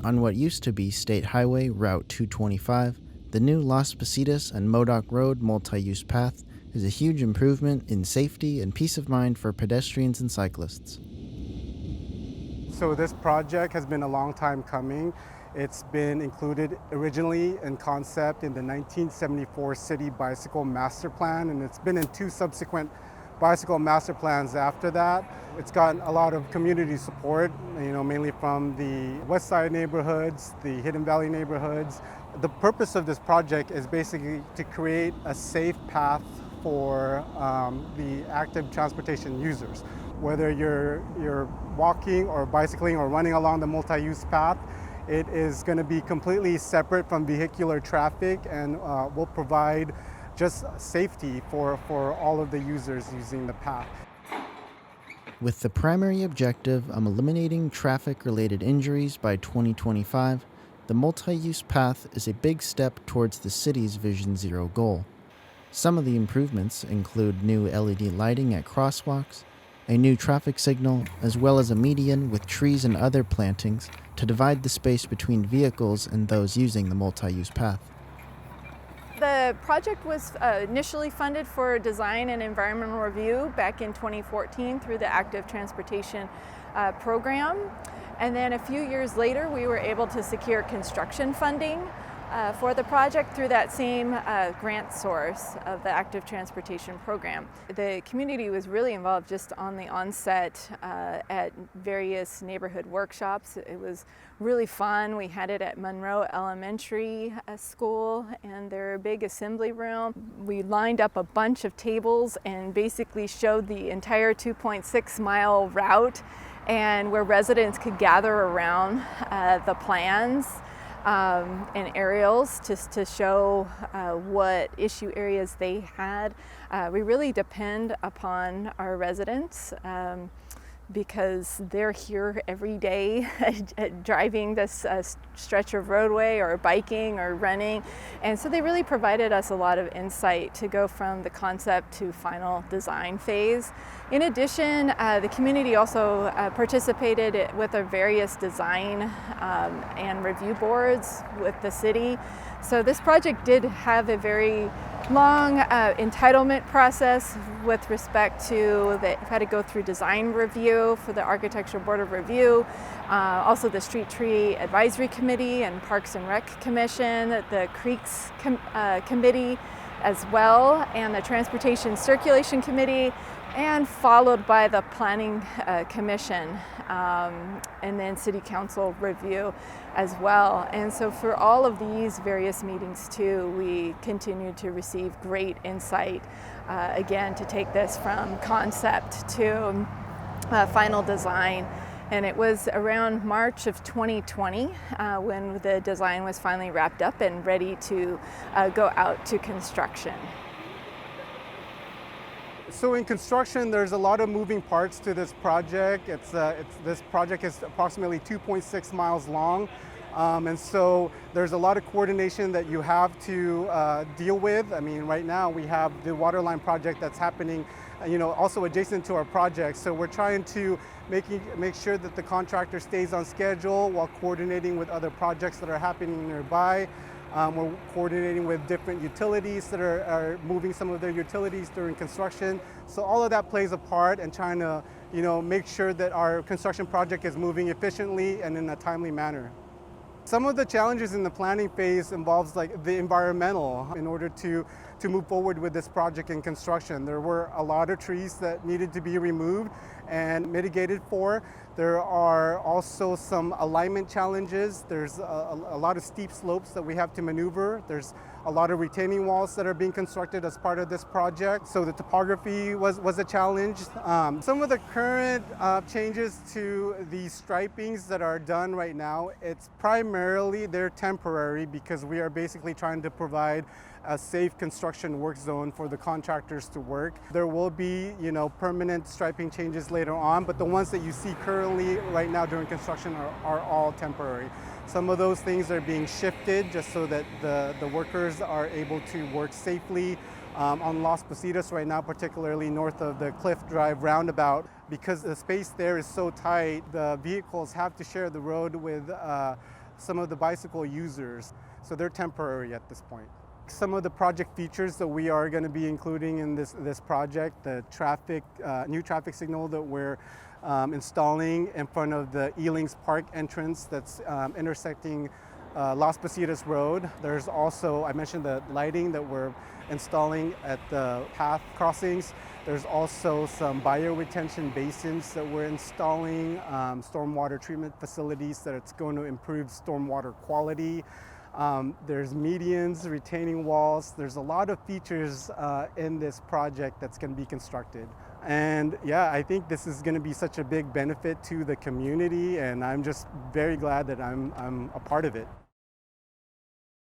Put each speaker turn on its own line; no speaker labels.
On what used to be State Highway Route 225, the new Las Positas and Modoc Road multi-use path is a huge improvement in safety and peace of mind for pedestrians and cyclists.
So this project has been a long time coming. It's been included originally in concept in the 1974 City Bicycle Master Plan, and it's been in two subsequent bicycle master plans after that. It's gotten a lot of community support, mainly from the West Side neighborhoods, the Hidden Valley neighborhoods. The purpose of this project is basically to create a safe path for the active transportation users. Whether you're walking or bicycling or running along the multi-use path, it is going to be completely separate from vehicular traffic and will provide just safety for all of the users using the path.
With the primary objective of eliminating traffic-related injuries by 2025, the multi-use path is a big step towards the city's Vision Zero goal. Some of the improvements include new LED lighting at crosswalks, a new traffic signal, as well as a median with trees and other plantings to divide the space between vehicles and those using the multi-use path.
The project was initially funded for design and environmental review back in 2014 through the Active Transportation program. And then a few years later, we were able to secure construction funding for the project through that same grant source of the Active Transportation program. The community was really involved just on the onset at various neighborhood workshops. It was really fun. We had it at Monroe Elementary School and their big assembly room. We lined up a bunch of tables and basically showed the entire 2.6 mile route and where residents could gather around the plans and aerials just to show what issue areas they had. We really depend upon our residents because they're here every day driving this stretch of roadway or biking or running. And so they really provided us a lot of insight to go from the concept to final design phase. In addition, the community also participated with our various design and review boards with the city. So this project did have a very long entitlement process with respect to that had to go through design review for the Architectural Board of Review, also the Street Tree Advisory Committee and Parks and Rec Commission, the Creeks Committee as well, and the Transportation Circulation Committee, and followed by the Planning Commission and then City Council review as well. And so for all of these various meetings too, we continue to receive great insight, again, to take this from concept to final design. And it was around March of 2020 when the design was finally wrapped up and ready to go out to construction.
So in construction, there's a lot of moving parts to this project. This project is approximately 2.6 miles long. And so there's a lot of coordination that you have to deal with. I mean, right now we have the waterline project that's happening, also adjacent to our project. So we're trying to make sure that the contractor stays on schedule while coordinating with other projects that are happening nearby. We're coordinating with different utilities that are moving some of their utilities during construction. So all of that plays a part in trying to, make sure that our construction project is moving efficiently and in a timely manner. Some of the challenges in the planning phase involves like the environmental in order to move forward with this project in construction. There were a lot of trees that needed to be removed and mitigated for. There are also some alignment challenges. There's a lot of steep slopes that we have to maneuver. There's a lot of retaining walls that are being constructed as part of this project. So the topography was a challenge. Some of the current changes to the stripings that are done right now, it's primarily they're temporary because we are basically trying to provide a safe construction work zone for the contractors to work. There will be, permanent striping changes later on, but the ones that you see currently right now during construction are all temporary. Some of those things are being shifted just so that the workers are able to work safely on Las Positas right now, particularly north of the Cliff Drive roundabout. Because the space there is so tight, the vehicles have to share the road with some of the bicycle users, so they're temporary at this point. Some of the project features that we are going to be including in this project, the new traffic signal that we're installing in front of the Elings Park entrance that's intersecting Las Positas Road. There's also, I mentioned the lighting that we're installing at the path crossings. There's also some bioretention basins that we're installing, stormwater treatment facilities that it's going to improve stormwater quality. There's medians, retaining walls. There's a lot of features in this project that's going to be constructed. And yeah, I think this is going to be such a big benefit to the community, and I'm just very glad that I'm a part of it.